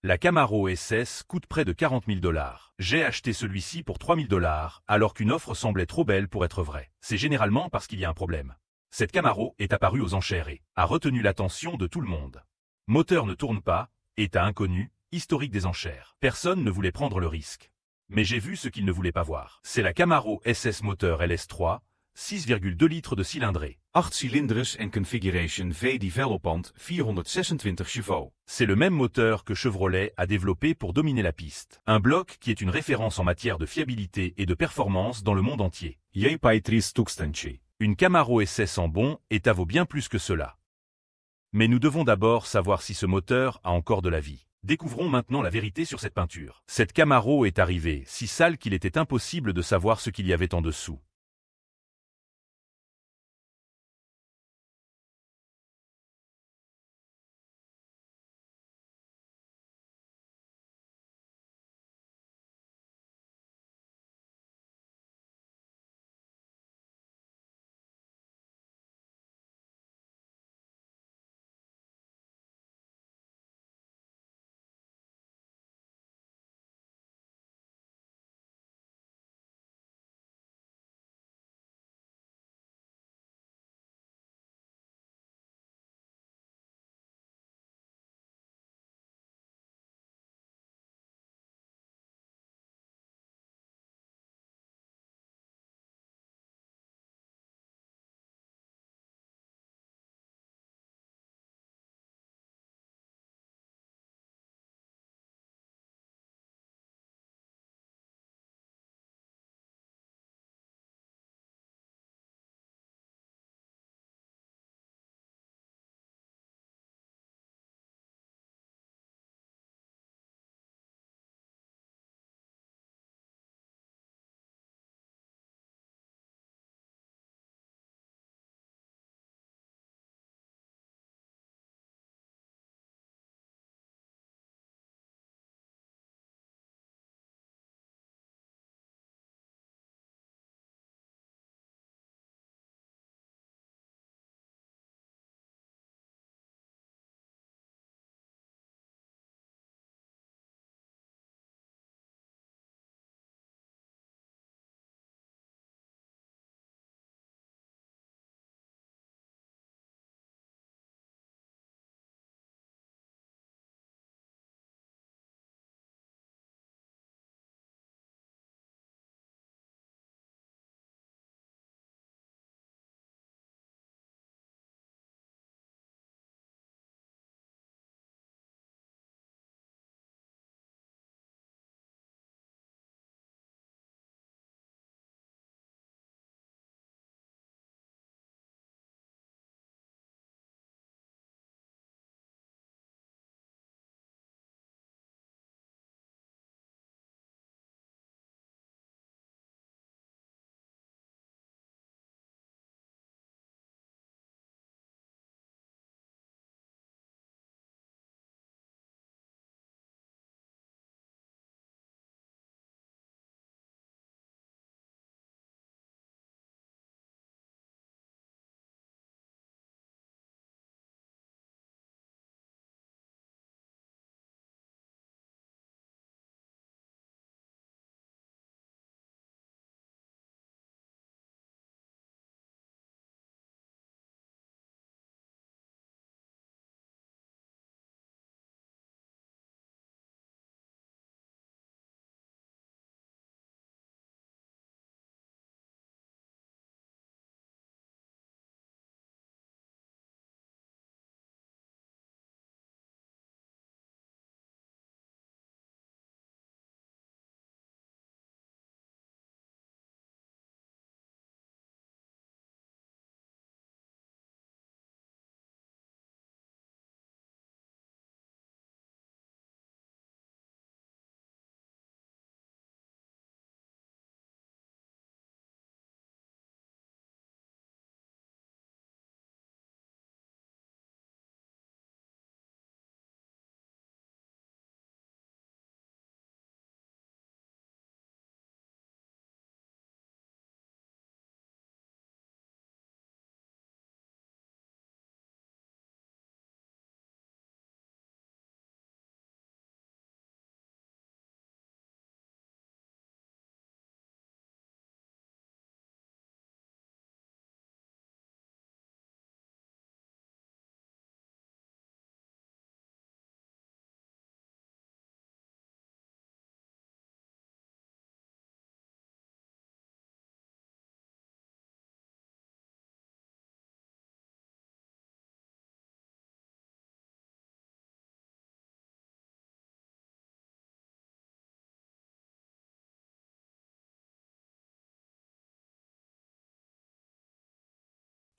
La Camaro SS coûte près de 40 000 $. J'ai acheté celui-ci pour 3 000 $, alors qu'une offre semblait trop belle pour être vraie. C'est généralement parce qu'il y a un problème. Cette Camaro est apparue aux enchères et a retenu l'attention de tout le monde. Moteur ne tourne pas, état inconnu, historique des enchères. Personne ne voulait prendre le risque. Mais j'ai vu ce qu'il ne voulait pas voir. C'est la Camaro SS moteur LS3, 6,2 litres de cylindrée. 8 cilinders en configuration V Development 426 chevaux. C'est le même moteur que Chevrolet a développé pour dominer la piste. Un bloc qui est une référence en matière de fiabilité et de performance dans le monde entier. Une Camaro SS en bon état vaut bien plus que cela. Mais nous devons d'abord savoir si ce moteur a encore de la vie. Découvrons maintenant la vérité sur cette peinture. Cette Camaro est arrivée si sale qu'il était impossible de savoir ce qu'il y avait en dessous.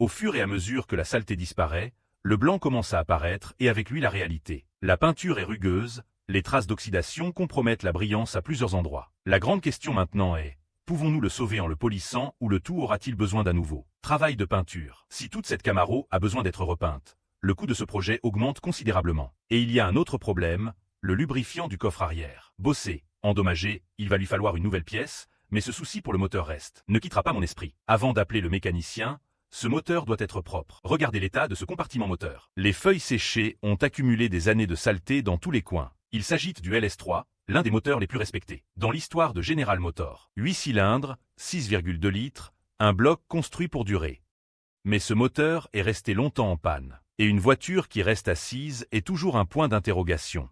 Au fur et à mesure que la saleté disparaît, le blanc commence à apparaître et avec lui la réalité. La peinture est rugueuse, les traces d'oxydation compromettent la brillance à plusieurs endroits. La grande question maintenant est, pouvons-nous le sauver en le polissant ou le tout aura-t-il besoin d'un nouveau travail de peinture? Si toute cette Camaro a besoin d'être repeinte, le coût de ce projet augmente considérablement. Et il y a un autre problème, le lubrifiant du coffre arrière. Bossé, endommagé, il va lui falloir une nouvelle pièce, mais ce souci pour le moteur reste, ne quittera pas mon esprit. Avant d'appeler le mécanicien, ce moteur doit être propre. Regardez l'état de ce compartiment moteur. Les feuilles séchées ont accumulé des années de saleté dans tous les coins. Il s'agit du LS3, l'un des moteurs les plus respectés dans l'histoire de General Motors. 8 cylindres, 6,2 litres, un bloc construit pour durer. Mais ce moteur est resté longtemps en panne. Et une voiture qui reste assise est toujours un point d'interrogation.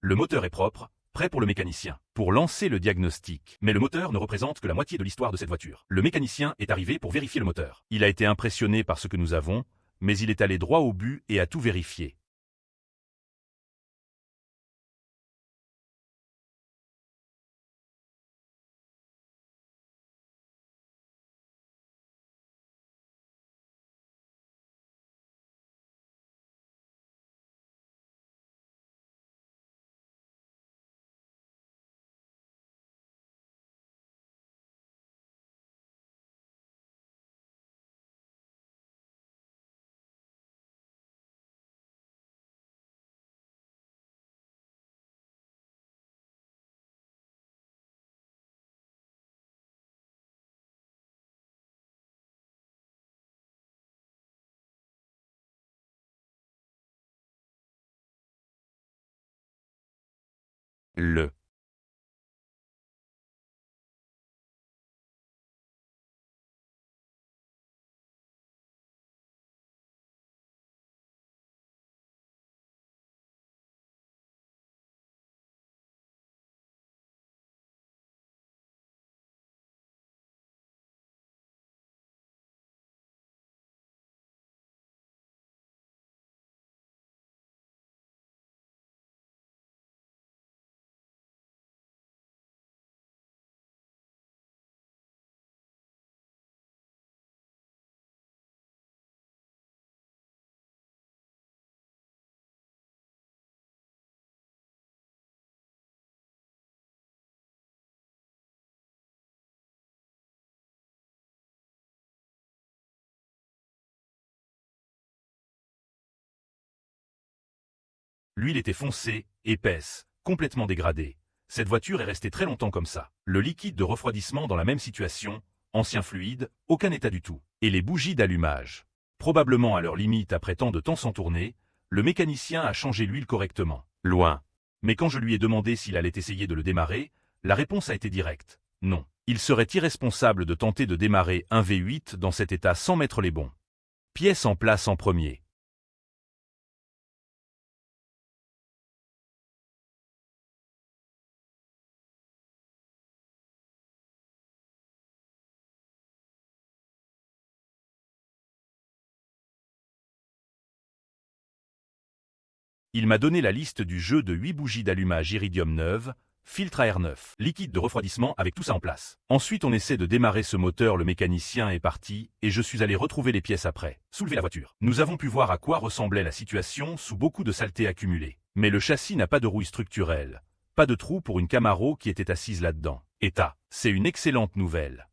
Le moteur est propre, prêt pour le mécanicien, pour lancer le diagnostic. Mais le moteur ne représente que la moitié de l'histoire de cette voiture. Le mécanicien est arrivé pour vérifier le moteur. Il a été impressionné par ce que nous avons, mais il est allé droit au but et a tout vérifié. Le L'huile était foncée, épaisse, complètement dégradée. Cette voiture est restée très longtemps comme ça. Le liquide de refroidissement dans la même situation, ancien fluide, aucun état du tout. Et les bougies d'allumage. Probablement à leur limite après tant de temps sans tourner, le mécanicien a changé l'huile correctement. Loin. Mais quand je lui ai demandé s'il allait essayer de le démarrer, la réponse a été directe. Non. Il serait irresponsable de tenter de démarrer un V8 dans cet état sans mettre les bons pièces en place en premier. Il m'a donné la liste du jeu de 8 bougies d'allumage iridium neuves, filtre à air neuf, liquide de refroidissement avec tout ça en place. Ensuite on essaie de démarrer ce moteur, le mécanicien est parti, et je suis allé retrouver les pièces après. Soulever la voiture. Nous avons pu voir à quoi ressemblait la situation sous beaucoup de saleté accumulée. Mais le châssis n'a pas de rouille structurelle. Pas de trou pour une Camaro qui était assise là-dedans. État. C'est une excellente nouvelle.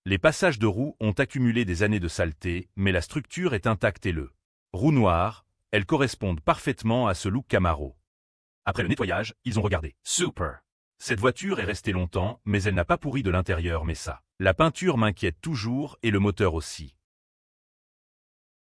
Les passages de roues ont accumulé des années de saleté, mais la structure est intacte et le roue noire, elles correspondent parfaitement à ce look Camaro. Après le nettoyage, ils ont regardé. Super! Cette voiture est restée longtemps, mais elle n'a pas pourri de l'intérieur, mais ça. La peinture m'inquiète toujours et le moteur aussi.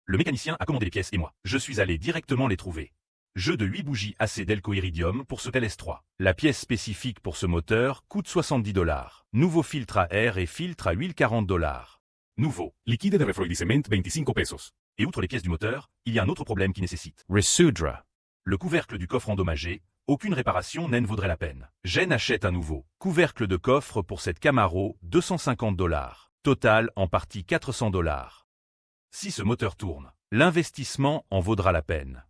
Le mécanicien a commandé les pièces et moi, je suis allé directement les trouver. Jeu de 8 bougies AC Delco Iridium pour ce LS3. La pièce spécifique pour ce moteur coûte 70 $. Nouveau filtre à air et filtre à huile 40 $. Nouveau. Liquide de refroidissement 25 pesos. Et outre les pièces du moteur, il y a un autre problème qui nécessite. Resudra. Le couvercle du coffre endommagé, aucune réparation n'en vaudrait la peine. Jen achète un nouveau couvercle de coffre pour cette Camaro, 250 $. Total en partie 400 $. Si ce moteur tourne, l'investissement en vaudra la peine.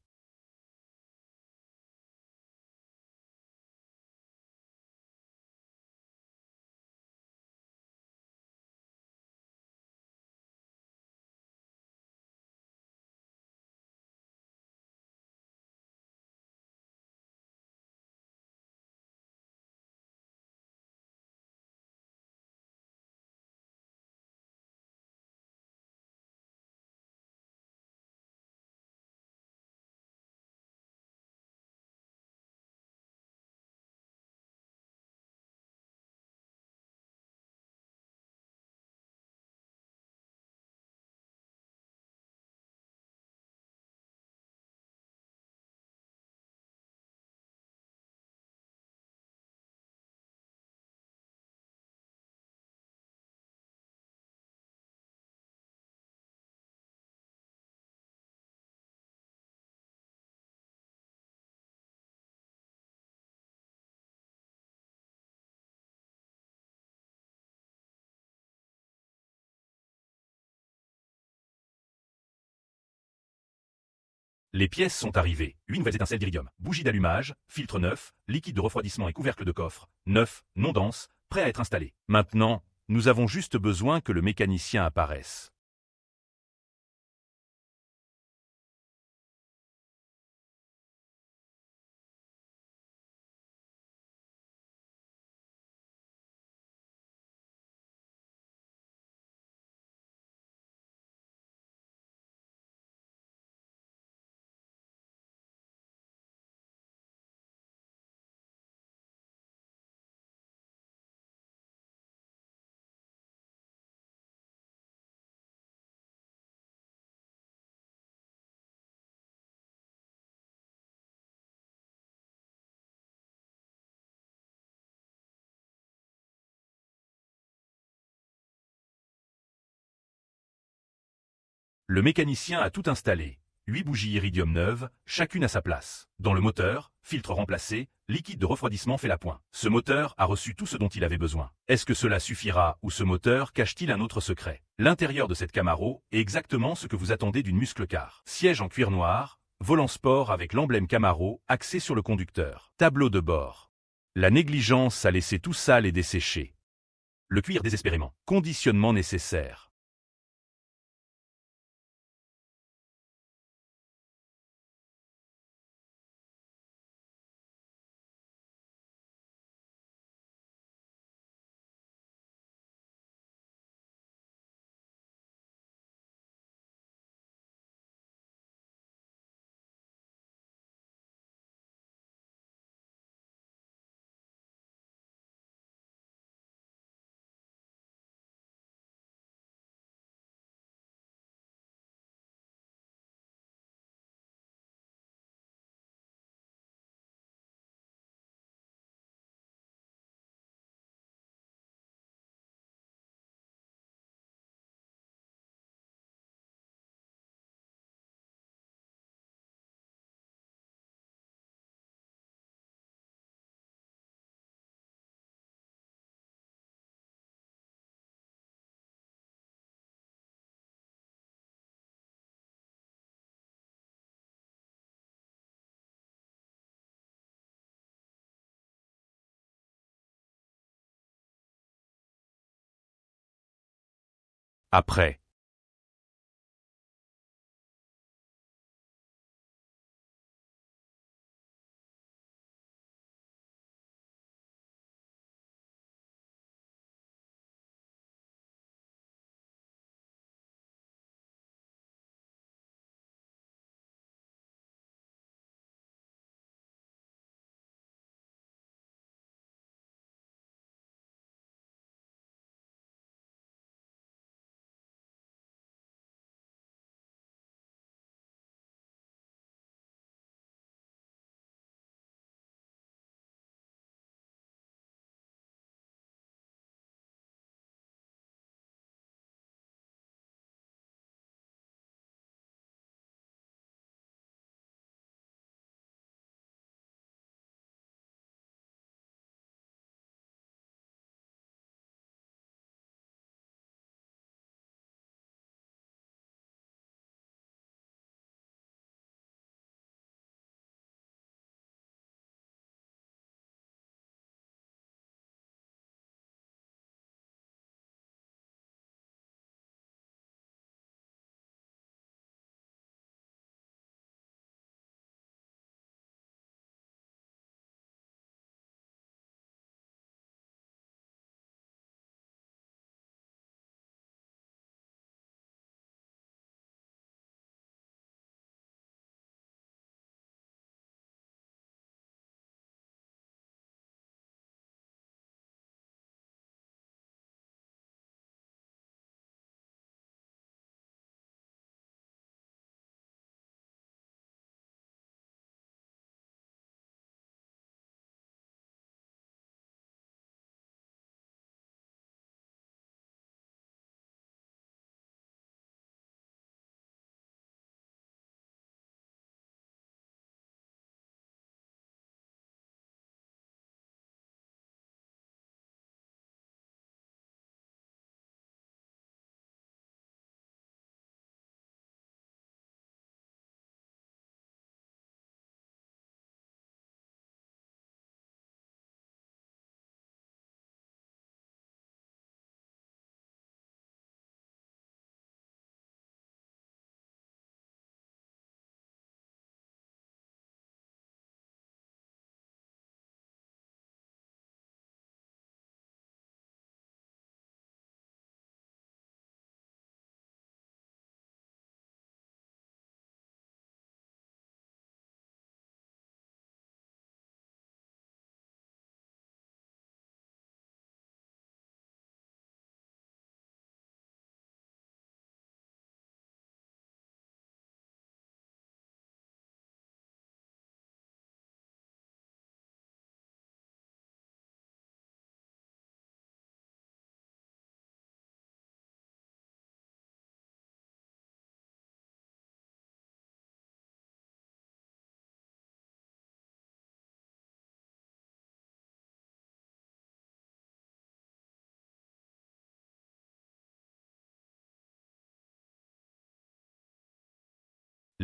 Les pièces sont arrivées. 8 nouvelles étincelles d'iridium, bougie d'allumage, filtre neuf, liquide de refroidissement et couvercle de coffre, neuf, non dense, prêt à être installé. Maintenant, nous avons juste besoin que le mécanicien apparaisse. Le mécanicien a tout installé. 8 bougies iridium neuves, chacune à sa place. Dans le moteur, filtre remplacé, liquide de refroidissement fait l'appoint. Ce moteur a reçu tout ce dont il avait besoin. Est-ce que cela suffira ou ce moteur cache-t-il un autre secret? L'intérieur de cette Camaro est exactement ce que vous attendez d'une muscle car. Siège en cuir noir, volant sport avec l'emblème Camaro axé sur le conducteur. Tableau de bord. La négligence a laissé tout sale et desséché. Le cuir désespérément. Conditionnement nécessaire. Après.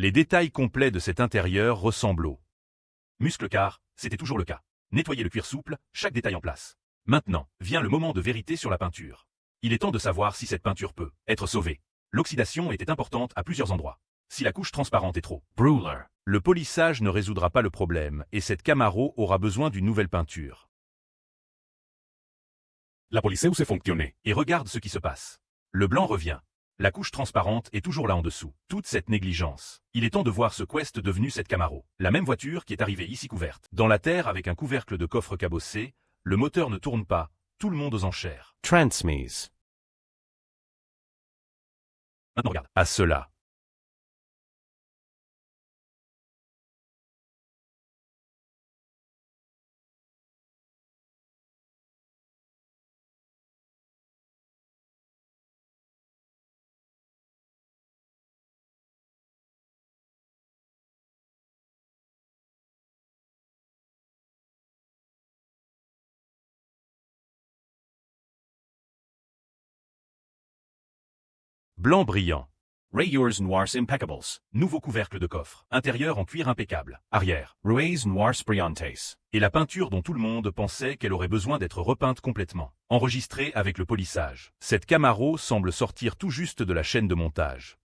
Les détails complets de cet intérieur ressemblent au muscle car c'était toujours le cas. Nettoyer le cuir souple, chaque détail en place. Maintenant, vient le moment de vérité sur la peinture. Il est temps de savoir si cette peinture peut être sauvée. L'oxydation était importante à plusieurs endroits. Si la couche transparente est trop Brawler. le polissage ne résoudra pas le problème et cette Camaro aura besoin d'une nouvelle peinture. La poliseu se fonctionne. Et regarde ce qui se passe. Le blanc revient. La couche transparente est toujours là en dessous. Toute cette négligence. Il est temps de voir ce Quest devenu cette Camaro. La même voiture qui est arrivée ici couverte. Dans la terre avec un couvercle de coffre cabossé, le moteur ne tourne pas, tout le monde aux enchères. Transmise. Maintenant regarde. À cela. Blanc brillant. Rayures Noirs Impeccables. Nouveau couvercle de coffre. Intérieur en cuir impeccable. Arrière. Rues Noirs Brillantes. Et la peinture dont tout le monde pensait qu'elle aurait besoin d'être repeinte complètement. Enregistrée avec le polissage. Cette Camaro semble sortir tout juste de la chaîne de montage.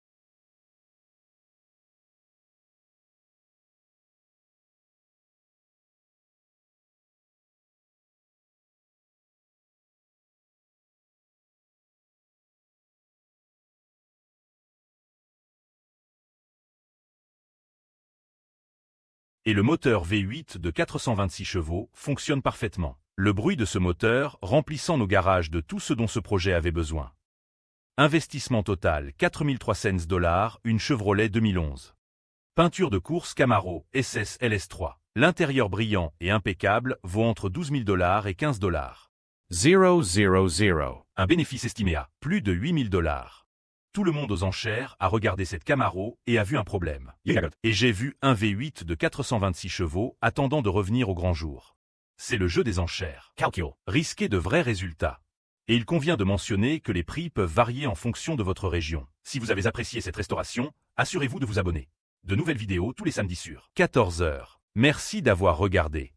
Et le moteur V8 de 426 chevaux fonctionne parfaitement. Le bruit de ce moteur remplissant nos garages de tout ce dont ce projet avait besoin. Investissement total 4300 $, une Chevrolet 2011. Peinture de course Camaro SS LS3. L'intérieur brillant et impeccable vaut entre 12 000 $ et 15 $. 000. Un bénéfice estimé à plus de 8 000 $. Tout le monde aux enchères a regardé cette Camaro et a vu un problème. Et j'ai vu un V8 de 426 chevaux attendant de revenir au grand jour. C'est le jeu des enchères. Calcul. Risquer de vrais résultats. Et il convient de mentionner que les prix peuvent varier en fonction de votre région. Si vous avez apprécié cette restauration, assurez-vous de vous abonner. De nouvelles vidéos tous les samedis sur 14 h. Merci d'avoir regardé.